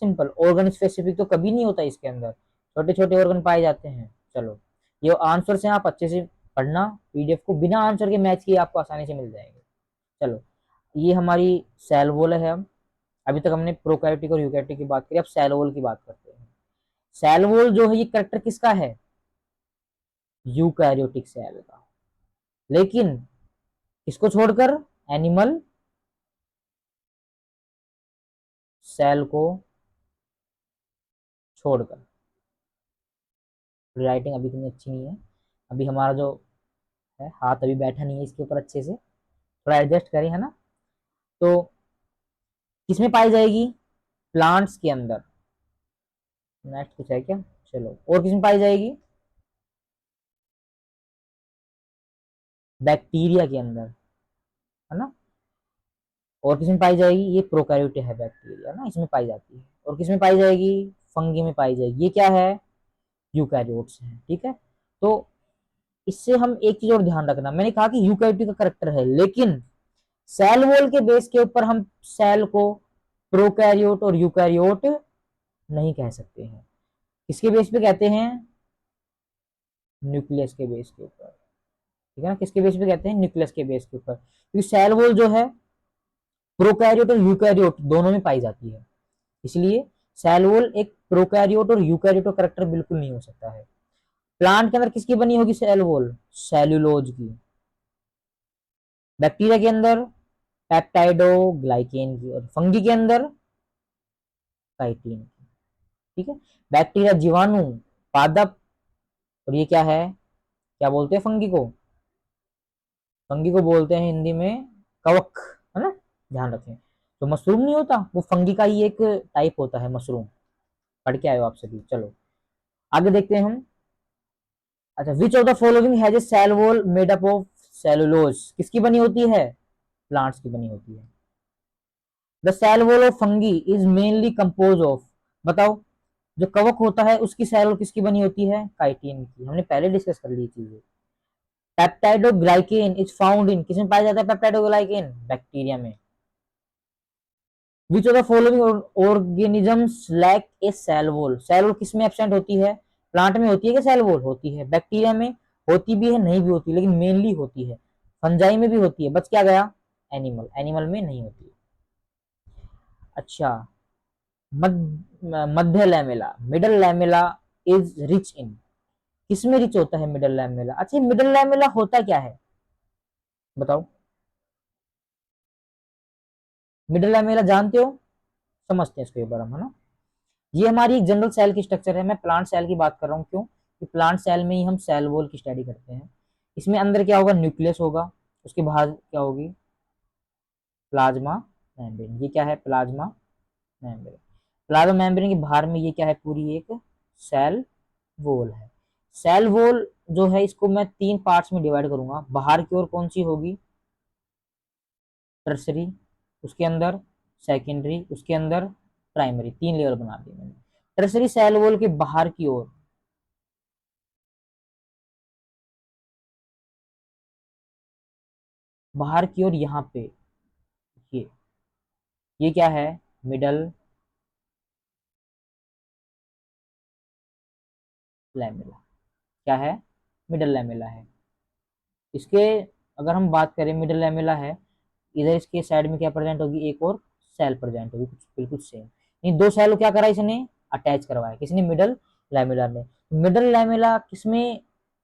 simple. Organ specific तो कभी नहीं होता इसके अंदर, छोटे छोटे ऑर्गन पाए जाते हैं। चलो, ये आंसर से आप अच्छे से पढ़ना, पीडीएफ को बिना आंसर के मैच किए आपको आसानी से मिल जाएंगे। चलो, ये हमारी सेल वॉल है। हम अभी तक हमने प्रोकैरियोटिक और यूकैरियोटिक की बात करी, अब सेल वॉल की बात करते हैं। सेल वॉल जो है ये करेक्टर किसका है? यूकैरियोटिक सेल का। लेकिन इसको छोड़कर एनिमल सेल को छोड़कर। राइटिंग अभी इतनी अच्छी नहीं है, अभी हमारा जो है हाथ अभी बैठा नहीं है इसके ऊपर अच्छे से, थोड़ा एडजस्ट करें, है ना। तो किसमें पाई जाएगी? प्लांट्स के अंदर। नेक्स्ट कुछ है क्या? चलो, और किसमें पाई जाएगी? बैक्टीरिया के अंदर, है ना। और किसमें पाई जाएगी? ये प्रोकैरियोट है बैक्टीरिया ना, इसमें पाई जाती है। और किसमें पाई जाएगी? फंगी में पाई जाएगी। ये क्या है? यूकैरियोट्स है। ठीक है, तो इससे हम एक चीज और ध्यान रखना, मैंने कहा कि यूकैरियोट का करेक्टर है, लेकिन सेल वॉल के बेस के ऊपर हम सेल को प्रोकैरियोट और यूकैरियोट नहीं कह सकते हैं। किसके बेस पे कहते हैं? न्यूक्लियस के बेस के ऊपर। ठीक है ना, किसके बेस पे कहते हैं? न्यूक्लियस के बेस के ऊपर, क्योंकि सेल वॉल जो है प्रोकैरियोट और यूकैरियोट दोनों में पाई जाती है, इसलिए सेल वॉल एक प्रोकैरियोट और यूकैरियोट का करेक्टर बिल्कुल नहीं हो सकता है। प्लांट के अंदर किसकी बनी होगी सेल वॉल? सेल्यूलोज की। बैक्टीरिया के अंदर पेप्टाइडोग्लाइकेन की। और फंगी के अंदर काइटिन की। ठीक है, बैक्टीरिया जीवाणु, पादप, और ये क्या है? क्या बोलते हैं फंगी को? फंगी को बोलते हैं हिंदी में कवक, है ना। ध्यान रखें, तो मशरूम नहीं होता, वो फंगी का ही एक टाइप होता है, मशरूम। पढ़ के आए हो आप सभी। चलो, आगे देखते हैं हम। अच्छा, which of the following has a cell wall made up of cellulose, किसकी बनी होती है? प्लांट्स की बनी होती है। The cell wall of fungi is mainly compose of, बताओ, जो कवक होता है उसकी सेल वॉल किसकी बनी होती है? काइटिन की। हमने पहले डिस्कस कर ली चीजें। पेप्टाइडोग्लाइकेन इज फाउंड इन, किसमें पाया जाता है पेप्टाइडोग्लाइकेन? बैक्टीरिया में। Which of the following organisms lack a cell wall, cell wall किसमें एब्सेंट होती है? प्लांट में होती है कि सेल वॉल होती है? बैक्टीरिया में होती भी है, नहीं भी होती, लेकिन मेनली होती है। फंजाई में भी होती है। बच क्या गया? एनिमल, एनिमल में नहीं होती। अच्छा, मध्य lamella, middle lamella is rich in, किसमें रिच होता है मिडल लैमेला? अच्छा, मिडल लैमेला होता क्या है बताओ? मिडल लैमेला जानते हो? समझते हैं इसको एक बार हम, है ना। ये हमारी एक जनरल सेल की स्ट्रक्चर है, मैं प्लांट सेल की बात कर रहा हूँ, क्यों कि प्लांट सेल में ही हम सेल वॉल की स्टडी करते हैं। इसमें अंदर क्या होगा? न्यूक्लियस होगा, उसके बाहर क्या होगी? Plasma membrane. ये क्या है? Plasma membrane. प्लाज्मा मेम्ब्रेन के बाहर में ये क्या है? पूरी एक सेल वॉल है। सेल वॉल जो है इसको मैं तीन पार्ट्स में डिवाइड करूंगा। बाहर की ओर कौन सी होगी? टर्सरी, उसके अंदर सेकेंडरी, उसके अंदर प्राइमरी, तीन लेयर बना दी मैंने। टर्सरी सेल वॉल के बाहर की ओर, बाहर की ओर यहाँ पे ये क्या है? Middle lamella. क्या है? मिडल लैमेला है। इसके अगर हम बात करें, मिडल लैमेला है, इधर इसके साइड में क्या प्रेजेंट होगी? एक और सेल प्रेजेंट होगी, कुछ बिल्कुल सेम। इन दो सेल को क्या करा इसने? अटैच करवाया। किसने? मिडल लैमेला ने। मिडल लैमेला किसमें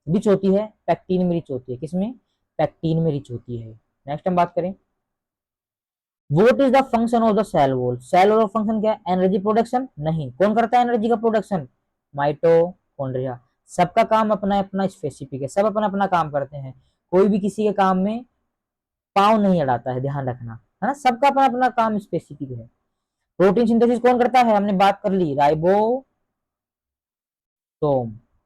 रिच होती है? पैक्टीन में रिच होती है। किसमें? पैक्टीन में रिच होती है। नेक्स्ट हम बात करें, what is the function of the cell wall? Cell wall का फंक्शन क्या है? Energy production? नहीं। कौन करता है एनर्जी का प्रोडक्शन? माइटोकॉन्ड्रिया। सबका काम अपना अपना स्पेसिफिक है, सब अपना अपना काम करते हैं, कोई भी किसी के काम में पाँव नहीं अड़ाता है, ध्यान रखना, है ना। सबका अपना अपना काम स्पेसिफिक है। प्रोटीन सिंथेसिस कौन करता है? हमने बात कर ली, राइबोसोम।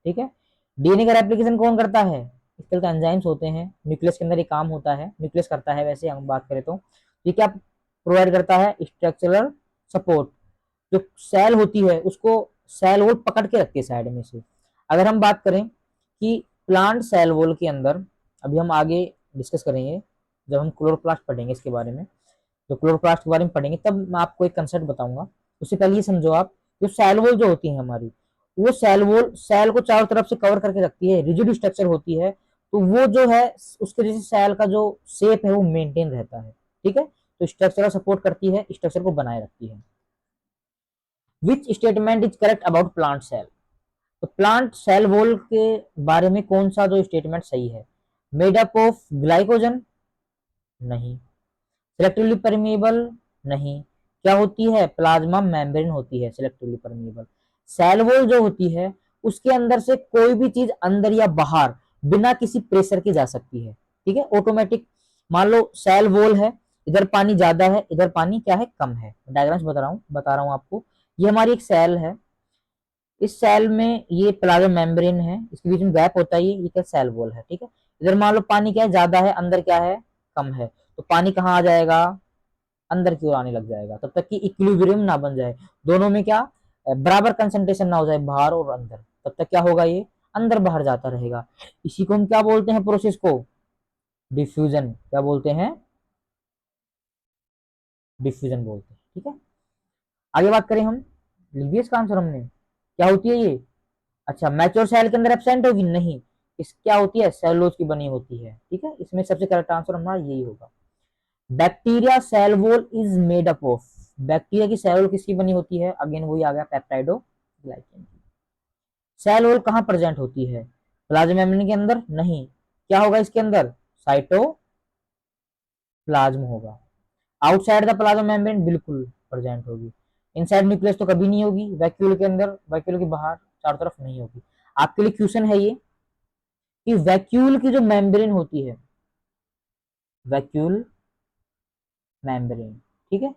ठीक है। डीएनए का रेप्लिकेशन कौन करता है? इसके तो एंजाइम्स होते हैं, न्यूक्लियस के अंदर ये काम होता है, न्यूक्लियस करता है वैसे हम बात करें तो। ये क्या प्रोवाइड करता है? Structural support. जो सेल होती है उसको सेल वॉल पकड़ के रखती है साइड में से। अगर हम बात करें कि प्लांट सेल वॉल के अंदर, अभी हम आगे डिस्कस करेंगे जब हम क्लोरोप्लास्ट पढ़ेंगे इसके बारे में, जो क्लोरोप्लास्ट के बारे में पढ़ेंगे तब मैं आपको एक कंसेप्ट बताऊंगा। उससे पहले ये समझो आप, जो सेल वॉल जो होती है हमारी, वो सेल वॉल सेल को चारों तरफ से कवर करके रखती है, रिजिड स्ट्रक्चर होती है, तो वो जो है उसके जैसे सेल का जो शेप है वो मेंटेन रहता है। ठीक है, तो स्ट्रक्चर का सपोर्ट करती है, स्ट्रक्चर को बनाए रखती है। Which statement is correct about plant cell? तो प्लांट सेल वॉल के बारे में कौन सा जो स्टेटमेंट सही है? Made up of glycogen? नहीं। Selectively permeable? नहीं। क्या होती है? प्लाज्मा मेम्ब्रेन होती है सिलेक्टिवली परमिएबल। सेल वॉल जो होती है उसके अंदर से कोई भी चीज अंदर या बाहर बिना किसी प्रेशर के जा सकती है। ठीक है, ऑटोमेटिक। मान लो सेल वॉल है, इधर पानी ज्यादा है, इधर पानी क्या है? कम है। डायग्राम्स बता रहा हूँ आपको। ये हमारी एक सेल है, इस सेल में ये प्लाज्मा मेम्ब्रेन है, इसके बीच में गैप होता है, ये क्या? सेल वॉल है। ठीक है, इधर मान लो पानी क्या है? ज्यादा है, अंदर क्या है? कम है, तो पानी कहाँ आ जाएगा? अंदर की ओर आने लग जाएगा, तब तक कि इक्विलिब्रियम ना बन जाए, दोनों में क्या बराबर कंसंट्रेशन ना हो जाए, बाहर और अंदर, तब तक क्या होगा? ये अंदर बाहर जाता रहेगा। इसी को हम क्या बोलते हैं? प्रोसेस को डिफ्यूजन। क्या बोलते हैं? डिफ्यूजन बोलते हैं। ठीक है, आगे बात करें हम, लिख दिया इसका आंसर हमने, क्या होती है ये? अच्छा, मैच्योर सेल के अंदर एब्सेंट होगी? नहीं। इस क्या होती है? सेलुलोज की बनी होती है। ठीक है, इसमें सबसे करेक्ट आंसर हमारा यही होगा। Bacteria cell wall is made up of? Bacteria की सेल वॉल किसकी बनी होती है? अगेन वही आ गया, पेप्टाइडोग्लाइकन की। सेल वॉल कहाँ प्रेजेंट होती है? प्लाज्मा मेम्ब्रेन के अंदर? नहीं। क्या होगा इसके अंदर? साइटोप्लाज्म होगा। Outside the plasma membrane? बिल्कुल प्रेजेंट होगी। इनसाइड न्यूक्लियस तो कभी नहीं होगी, वैक्यूल के अंदर, वैक्यूल के बाहर चारों तरफ नहीं होगी। आपके लिए क्वेश्चन है ये कि वैक्यूल की जो मेम्ब्रेन होती है, वैक्यूल मेम्ब्रेन, ठीक है,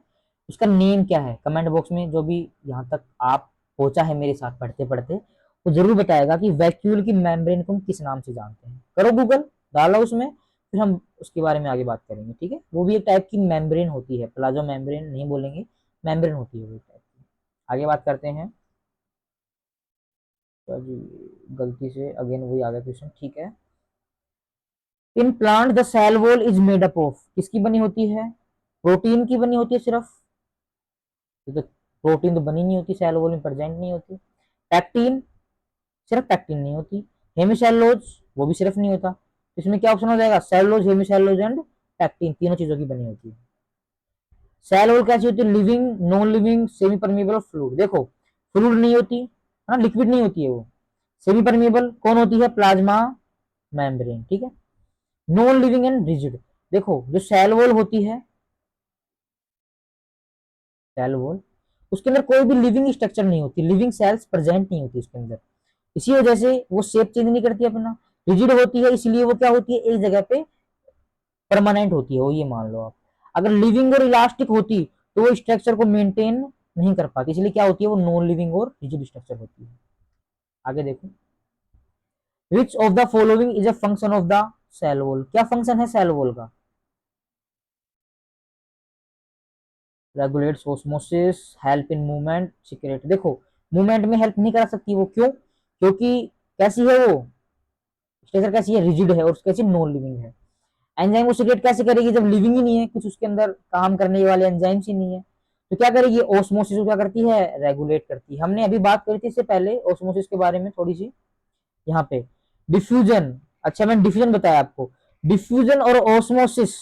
उसका नेम क्या है? कमेंट बॉक्स में जो भी यहाँ तक आप पहुंचा है मेरे साथ पढ़ते पढ़ते, वो जरूर बताएगा कि वैक्यूल की मेम्ब्रेन को हम किस नाम से जानते हैं। करो गूगल, डालो उसमें, फिर हम उसके बारे में आगे बात करेंगे। ठीक है, वो भी एक टाइप की मेम्ब्रेन होती है, प्लाज्मा मेम्ब्रेन नहीं बोलेंगे, मेम्ब्रेन होती है वो टाइप की। आगे बात करते हैं। तो जी गलती से अगेन वही आ गया क्वेश्चन। ठीक है, in plant the cell wall is made up of? किसकी बनी होती है? प्रोटीन की बनी होती है सिर्फ, तो प्रोटीन तो बनी नहीं होती, सेल वॉल में प्रेजेंट नहीं होती। पैक्टीन, सिर्फ पैक्टीन नहीं होती। हेमिसेलुलोज, वो भी सिर्फ नहीं होता। इसमें क्या ऑप्शन हो जाएगा? सेलुलोज, हेमिसेलुलोज एंड पैक्टीन, तीनों चीजों की बनी होती है। सेल वॉल कैसी होती है? Living, non living, semi permeable और फ्लूइड। देखो फ्लूइड नहीं होती है ना, लिक्विड नहीं होती है वो। सेमी परमेबल कौन होती है? प्लाज्मा मेम्ब्रेन, ठीक है। Non living and rigid. देखो जो सेल वॉल होती है, सेल वॉल, उसके अंदर कोई भी लिविंग स्ट्रक्चर नहीं होती, लिविंग सेल्स प्रेजेंट नहीं होती उसके अंदर, इसी वजह से वो शेप चेंज नहीं करती अपना, रिजिड होती है, इसलिए वो क्या होती है? एक जगह पे परमानेंट होती है वो, ये मान लो आप। अगर लिविंग और इलास्टिक होती तो वो स्ट्रक्चर को मेंटेन नहीं कर पाती, इसलिए क्या होती है? वो नॉन लिविंग और रिजिड स्ट्रक्चर होती है। आगे देखो, which of the following is a function of the cell wall? क्या फंक्शन है सेल वॉल का? Regulates osmosis, help in movement, secrete. देखो मूवमेंट में हेल्प नहीं कर सकती वो, क्यों? क्योंकि कैसी है वो स्ट्रक्चर? कैसी है? रिजिड है, और कैसी? नॉन लिविंग है। एंजाइम को सिक्रेट कैसे करेगी जब लिविंग ही नहीं है, कुछ उसके अंदर काम करने वाले एंजाइम्स ही नहीं है? तो क्या करेगी? ऑस्मोसिस को क्या करती है? रेगुलेट करती है। हमने अभी बात करी थी इससे पहले ऑस्मोसिस के बारे में थोड़ी सी, यहाँ पे डिफ्यूजन। अच्छा मैंने डिफ्यूजन बताया आपको। डिफ्यूजन और ऑस्मोसिस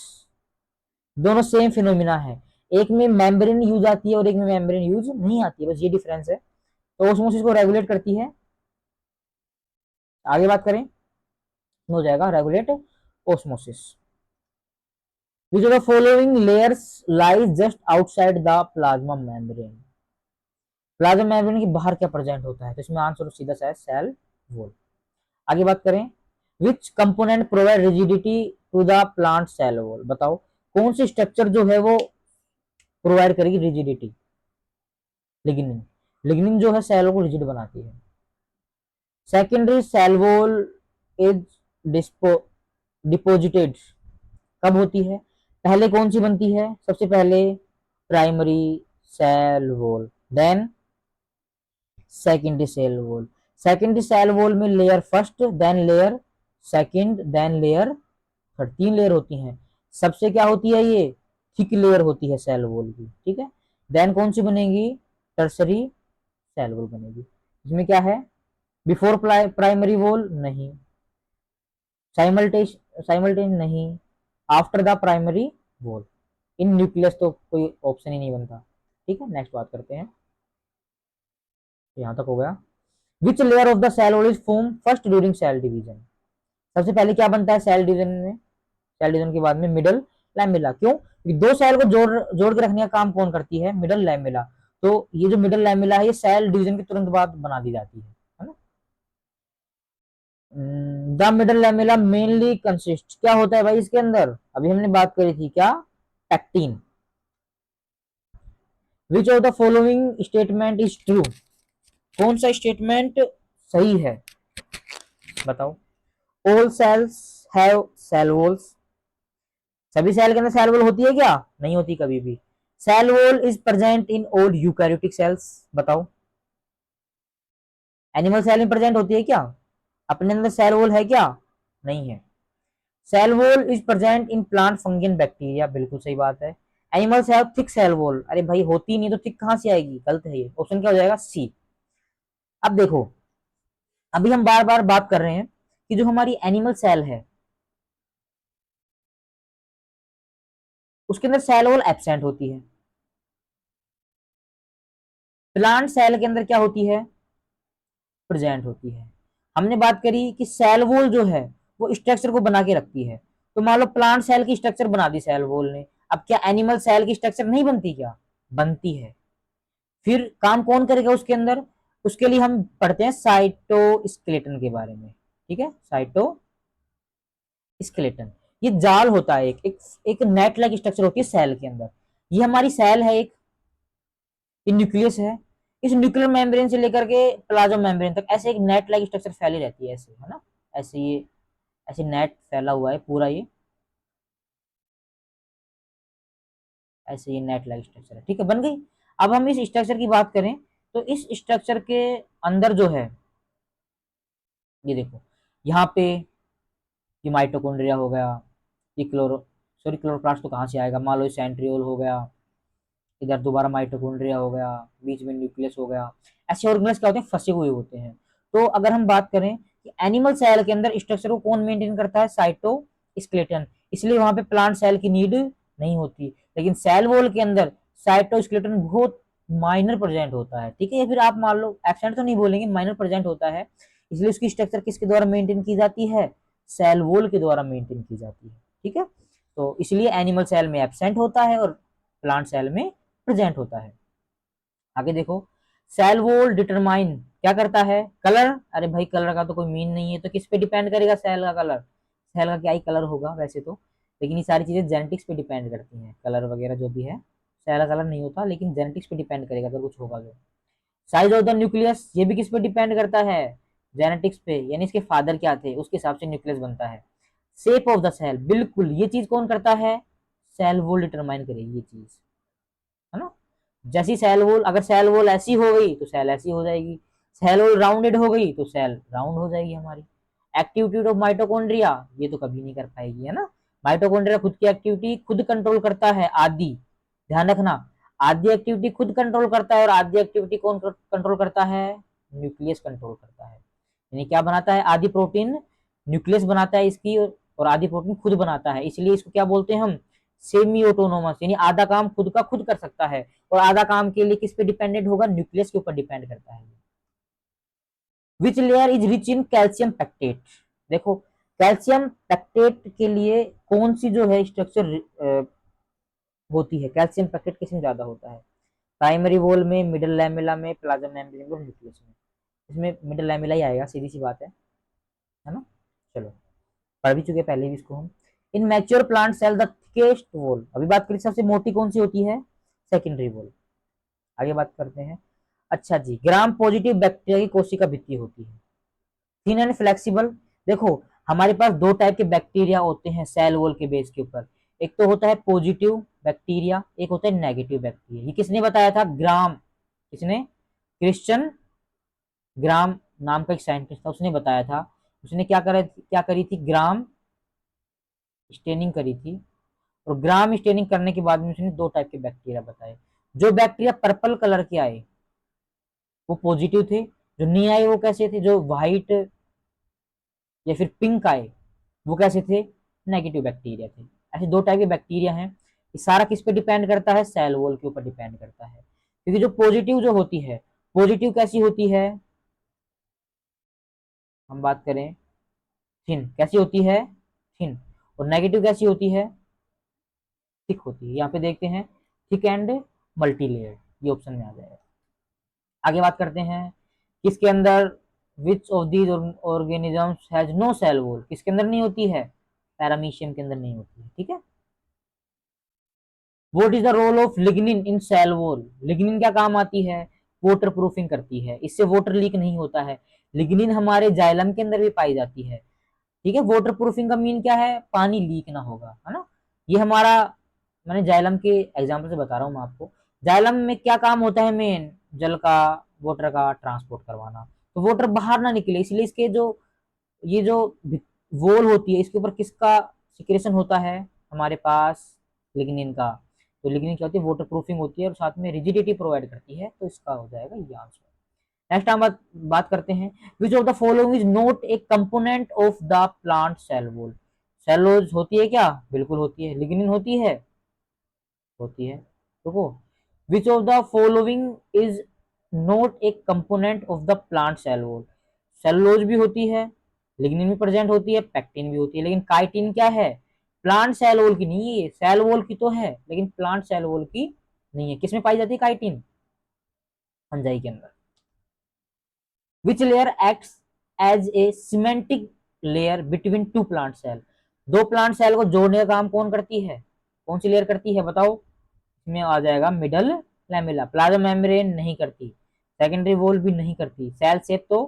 दोनों सेम फिनोमिना है, एक में मेम्ब्रेन यूज आती है और एक में मेम्ब्रेन यूज नहीं आती है, बस ये डिफरेंस है। तो ऑस्मोसिस को रेगुलेट करती है। आगे बात करें, हो जाएगा regulate osmosis. Which of the following layers lies just outside the plasma membrane? Plasma membrane के बाहर क्या प्रेजेंट होता है? तो इसमें आंसर सीधा सा है सेल वॉल। आगे बात करें, which component provide rigidity to the plant cell wall? बताओ कौन सी स्ट्रक्चर जो है वो प्रोवाइड करेगी रिजिडिटी? लिग्निन। लिग्निन जो है सेल को रिजिड बनाती है। Secondary cell wall is deposited कब होती है? पहले कौन सी बनती है? सबसे पहले primary cell wall, then secondary cell wall. Secondary cell wall में layer first, then layer second, then layer third, 3 layer होती हैं। सबसे क्या होती है? ये थिक लेयर होती है सेल वॉल की, ठीक है। देन कौन सी बनेगी? टर्सरी सेल वॉल बनेगी। इसमें क्या है? बिफोर प्राइमरी वॉल नहीं, साइमल्टेन नहीं, after the primary wall. In nucleus तो कोई ऑप्शन ही नहीं बनता, ठीक है। नेक्स्ट बात करते हैं, यहां तक हो गया। Which layer of the cell wall is form first during cell division? सबसे पहले क्या बनता है सेल डिवीजन में? सेल डिवीजन के बाद में मिडल लैमेला। क्यों? क्योंकि दो सेल को जोड़ के रखने का काम कौन करती है? Middle lamella. तो ये जो मिडल लैमेला है ये सेल डिवीजन के तुरंत बाद बना दी जाती है ना। The middle lamella mainly consist, क्या होता है भाई इसके अंदर? अभी हमने बात करी थी क्या? Pectin. Which of the following statement is true? कौन सा स्टेटमेंट सही है? बताओ। All cells have cell walls. सभी सेल के अंदर सेल वॉल होती है क्या? नहीं होती कभी भी। Cell wall is present in all eukaryotic cells. बताओ। एनिमल सेल में प्रेजेंट होती है क्या? अपने अंदर सेल वॉल है क्या? नहीं है। Cell wall is present in plant, fungi and bacteria. बिल्कुल सही बात है। Animals have thick cell wall. अरे भाई होती नहीं तो थिक कहां से आएगी? गलत है ये। ऑप्शन क्या हो जाएगा? सी। अब देखो, अभी हम बार बार बात कर रहे हैं कि जो हमारी एनिमल सेल है उसके अंदर सेल वॉल एब्सेंट होती है। प्लांट सेल के अंदर क्या होती है? प्रेजेंट होती है। हमने बात करी कि सेल वॉल जो है वो स्ट्रक्चर को बना के रखती है। तो मान लो प्लांट सेल की स्ट्रक्चर बना दी सेल वॉल ने, अब क्या एनिमल सेल की स्ट्रक्चर नहीं बनती? क्या बनती है। फिर काम कौन करेगा उसके अंदर? उसके लिए हम पढ़ते हैं साइटोस्केलेटन के बारे में, ठीक है। साइटोस्केलेटन ये जाल होता है, एक नेट लाइक स्ट्रक्चर होती है सेल के अंदर। ये हमारी सेल है एक, ये न्यूक्लियस है। इस न्यूक्लियर मेम्ब्रेन से लेकर के प्लाज्मा मेम्ब्रेन तक ऐसे एक नेट लाइक स्ट्रक्चर फैली रहती है, ऐसे है ना। ऐसे ये ऐसे नेट फैला हुआ है पूरा, ये ऐसे ये नेट लाइक स्ट्रक्चर है, ठीक है, बन गई। अब हम इस स्ट्रक्चर की बात करें तो इस स्ट्रक्चर के अंदर जो है, ये देखो यहाँ पे ये माइटोकॉन्ड्रिया हो गया, ये क्लोरोप्लास्ट तो कहाँ से आएगा? मान लो ये सेंट्रियोल हो गया, इधर दोबारा माइटोकॉन्ड्रिया हो गया, बीच में न्यूक्लियस हो गया। ऐसे ऑर्गेनल्स क्या होते हैं? फंसे हुए होते हैं। तो अगर हम बात करें कि एनिमल सेल के अंदर स्ट्रक्चर को कौन मेंटेन करता है? साइटोस्केलेटन। इसलिए वहां पे प्लांट सेल की नीड नहीं होती। लेकिन सेल वॉल के अंदर साइटोस्केलेटन बहुत माइनर प्रेजेंट होता है, ठीक है, या फिर आप मान लो एब्सेंट तो नहीं बोलेंगे, माइनर प्रेजेंट होता है, इसलिए उसकी स्ट्रक्चर किसके द्वारा मेंटेन की जाती है, सेल वॉल के द्वारा मेंटेन की जाती है, ठीक है। तो इसलिए एनिमल सेल में एब्सेंट होता है और प्लांट सेल में प्रेजेंट होता है। आगे देखो, सेल वॉल डिटरमाइन क्या करता है, कलर। अरे भाई कलर का तो कोई मीन नहीं है, तो किस पे डिपेंड करेगा सेल का कलर, सेल का क्या ही कलर होगा वैसे तो, लेकिन ये सारी चीजें जेनेटिक्स पे डिपेंड करती हैं, कलर वगैरह जो भी है, सेल का कलर नहीं होता, लेकिन जेनेटिक्स पे डिपेंड करेगा अगर कुछ होगा तो। साइज ऑफ द न्यूक्लियस, ये भी किस पे डिपेंड करता है, जेनेटिक्स पे, यानी इसके फादर क्या थे उसके हिसाब से न्यूक्लियस बनता है। शेप ऑफ द सेल, बिल्कुल ये चीज कौन करता है, सेल वॉल डिटरमाइन करेगी ये चीज, है ना। जैसी सेल वॉल, अगर सेल वॉल ऐसी हो गई तो सेल ऐसी हो जाएगी, सेल वॉल राउंडेड हो गई तो सेल राउंड हो जाएगी हमारी। एक्टिविटी ऑफ माइटोकॉन्ड्रिया, ये तो कभी नहीं कर पाएगी, है ना। माइटोकॉन्ड्रिया खुद की एक्टिविटी खुद कंट्रोल करता है, आदि, ध्यान रखना, आधी एक्टिविटी खुद कंट्रोल करता है और आधी एक्टिविटी कौन कंट्रोल करता है, न्यूक्लियस कंट्रोल करता है। यानी क्या बनाता है, आधी प्रोटीन न्यूक्लियस बनाता है इसकी, और आधी प्रोटीन खुद बनाता है, इसलिए इसको क्या बोलते हैं हम, सेमी ऑटोनोमस, यानी आधा काम खुद का खुद कर सकता है, और आधा काम के लिए किस पे डिपेंडेंट होगा, न्यूक्लियस के ऊपर डिपेंड करता है। Which layer is rich in calcium pectate, देखो कैल्शियम पैक्टेट के लिए कौन सी जो है स्ट्रक्चर होती है, कैल्शियम पैकेट किसमें ज्यादा होता है, प्राइमरी वॉल में, मिडल लैमेला में, प्लाज्मा मेम्ब्रेन और न्यूक्लियस में। इसमें मिडल लैमेला ही आएगा, सीधी सी बात है ना। चलो पढ़ भी चुके पहले भी इसको हम। In mature plant cell the thickest wall, अभी बात करें सबसे मोटी कौन सी होती है, सेकेंडरी वॉल। आगे बात करते हैं। अच्छा जी, ग्राम पॉजिटिव बैक्टीरिया की कोशिका भित्ति होती है, थिन एंड फ्लेक्सिबल। देखो हमारे पास दो टाइप के बैक्टीरिया होते हैं सेल वॉल के बेस के ऊपर, एक तो होता है पॉजिटिव बैक्टीरिया, एक होता है नेगेटिव बैक्टीरिया। ये किसने बताया था, ग्राम, किसने, क्रिश्चियन ग्राम नाम का एक साइंटिस्ट था, उसने बताया था। उसने क्या करी थी, ग्राम स्टेनिंग करी थी, और ग्राम स्टेनिंग करने के बाद में उसने दो टाइप के बैक्टीरिया बताए। जो बैक्टीरिया पर्पल कलर के आए वो पॉजिटिव थे, जो नहीं आए वो कैसे थे, जो व्हाइट या फिर पिंक आए वो कैसे थे, नेगेटिव बैक्टीरिया थे। ऐसे दो टाइप के बैक्टीरिया हैं। ये सारा किस पे डिपेंड करता है, सेल वॉल के ऊपर डिपेंड करता है, क्योंकि जो पॉजिटिव जो होती है, पॉजिटिव कैसी होती है, हम बात करें थिन, कैसी होती है, थिन, और नेगेटिव कैसी होती है, थिक होती है। यहाँ पे देखते हैं थिक एंड मल्टी लेयर, ये ऑप्शन में आ जाएगा। आगे बात करते हैं, किसके अंदर, which of these organisms has no cell wall, किसके अंदर नहीं होती है, पैरामीशियम के अंदर नहीं होती है, ठीक है। What is the role of lignin in cell wall, lignin क्या काम आती है, वाटर प्रूफिंग करती है, इससे वाटर लीक नहीं होता है। लिग्निन हमारे जाइलम के अंदर भी पाई जाती है, ठीक है। वाटर प्रूफिंग का मीन क्या है, पानी लीक ना होगा, है ना। ये हमारा, मैंने जाइलम के एग्जाम्पल से बता रहा हूँ मैं आपको, जाइलम में क्या काम होता है, मेन जल का, वाटर का ट्रांसपोर्ट करवाना, तो वाटर बाहर ना निकले, इसलिए इसके जो, ये जो वॉल होती है इसके ऊपर किसका सिक्रेशन होता है, हमारे पास लिग्निन का। तो लिग्निन क्या होती है, वाटर प्रूफिंग होती है और साथ में रिजिडिटी प्रोवाइड करती है, तो इसका हो जाएगा ये आंसर। नेक्स्ट हम बात करते हैं, which of the following is not a component of the plant cell wall, cellulose होती है क्या, बिल्कुल होती है, लिग्निन होती है, होती है, देखो, which of the following is not a component of the plant cell wall, cellulose भी होती है, लिग्निन भी प्रेजेंट होती है, पेक्टिन भी होती है, लेकिन काइटिन क्या है, प्लांट सेल वॉल की नहीं है, सेल वॉल की तो है लेकिन प्लांट सेल वॉल की नहीं है। किसमें पाई जाती है काइटिन, फंजाई के अंदर। Which layer acts as a cementing layer between two plant cell, दो प्लांट सेल को जोड़ने का काम कौन करती है, कौन सी लेयर करती है बताओ, इसमें आ जाएगा मिडल लैमेला। प्लाज्मा मेम्ब्रेन नहीं करती, सेकेंडरी वॉल भी नहीं करती, सेल शेप तो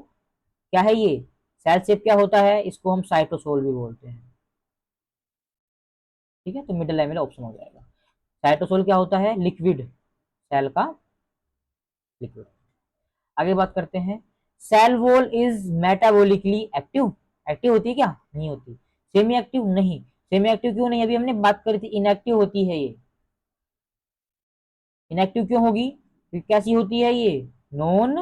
क्या है ये, सेल शेप क्या होता है, इसको हम साइटोसोल भी बोलते हैं, ठीक है। तो मिडल लैमेला ऑप्शन हो जाएगा। साइटोसोल क्या होता है, लिक्विड, सेल का लिक्विड। आगे बात करते हैं, cell wall is metabolically active, active होती है क्या, नहीं होती। सेमी एक्टिव, नहीं, सेमी एक्टिव क्यों नहीं, अभी हमने बात करी थी, इनएक्टिव होती है ये, इनएक्टिव क्यों होगी, कैसी होती है ये, नॉन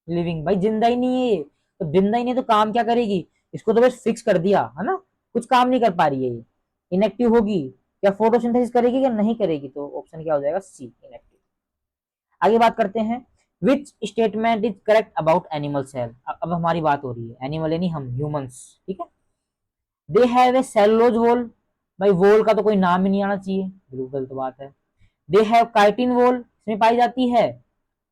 लिविंग, भाई जिंदा ही नहीं है ये, तो जिंदा ही नहीं तो काम क्या करेगी, इसको तो बस फिक्स कर दिया है ना, कुछ काम नहीं कर पा रही है ये, इनएक्टिव होगी, क्या फोटोसिंथेसिस करेगी या नहीं करेगी, तो ऑप्शन क्या हो जाएगा, सी, इनएक्टिव। आगे बात करते हैं, which statement is correct about animal cell. अब हमारी बात हो रही है एनिमल यानी हम ह्यूमंस, ठीक है। They have a cellulose wall, भाई वॉल का तो कोई नाम ही नहीं आना चाहिए, बिल्कुल गलत बात है। दे हैव काइटिन वॉल, इसमें पाई जाती है,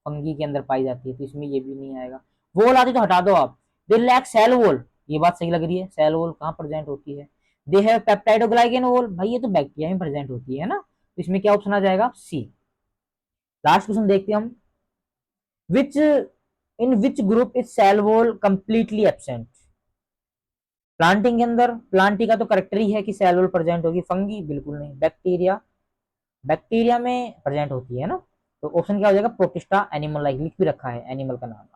फंगी के अंदर पाई जाती है, तो इसमें ये भी नहीं आएगा। वॉल आती तो हटा दो आप। दे लैक सेल वॉल, ये बात सही लग रही है, सेल वॉल कहाँ प्रेजेंट होती है। दे हैव पेप्टाइडोग्लाइकन वॉल, भाई ये तो बैक्टीरिया में प्रेजेंट होती है ना, तो इसमें क्या ऑप्शन आ जाएगा, सी। लास्ट क्वेश्चन देखते हैं हम, which in which group is cell wall completely absent. प्लांटिंग के अंदर, प्लांटी का तो करेक्टर ही है कि सेल वॉल प्रेजेंट होगी, फंगी बिल्कुल नहीं, बैक्टीरिया, बैक्टीरिया में प्रेजेंट होती है ना, तो ऑप्शन क्या हो जाएगा, प्रोटिस्टा एनिमल, लाइक लिख भी रखा है एनिमल का नाम।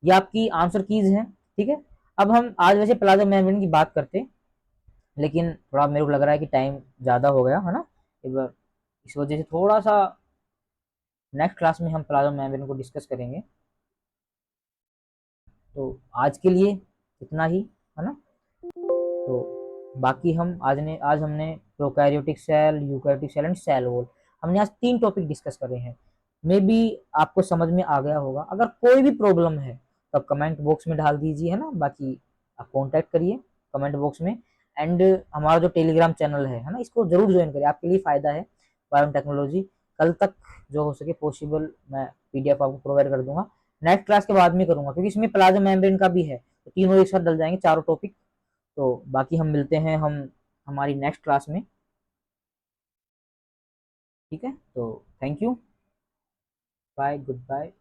ये आपकी आंसर कीज है, ठीक है। अब हम आज वैसे प्लाज्मा मेम्ब्रेन की बात करते, लेकिन थोड़ा मेरे को लग रहा है कि टाइम ज़्यादा हो गया है ना, एक बार इस वजह से थोड़ा सा नेक्स्ट क्लास में हम प्लाज्मा मेम्ब्रेन को डिस्कस करेंगे। तो आज के लिए इतना ही, है ना। तो बाकी हम आज हमने prokaryotic cell, eukaryotic cell and cell wall, हमने आज 3 टॉपिक डिस्कस करे हैं। मे बी आपको समझ में आ गया होगा। अगर कोई भी प्रॉब्लम है तो आप कमेंट बॉक्स में डाल दीजिए, है ना। बाकी आप कॉन्टैक्ट करिए कमेंट बॉक्स में। एंड हमारा जो टेलीग्राम चैनल है ना, इसको जरूर ज्वाइन करिए, आपके लिए फ़ायदा है बायो टेक्नोलॉजी। कल तक जो हो सके पॉसिबल मैं पीडीएफ आपको प्रोवाइड कर दूंगा, नेक्स्ट क्लास के बाद में करूंगा, क्योंकि इसमें प्लाज्मा मेम्ब्रेन का भी है, तो तीनों एक साथ डल जाएंगे, चारों टॉपिक। तो बाकी हम मिलते हैं हम हमारी नेक्स्ट क्लास में, ठीक है। तो thank you, bye, good bye.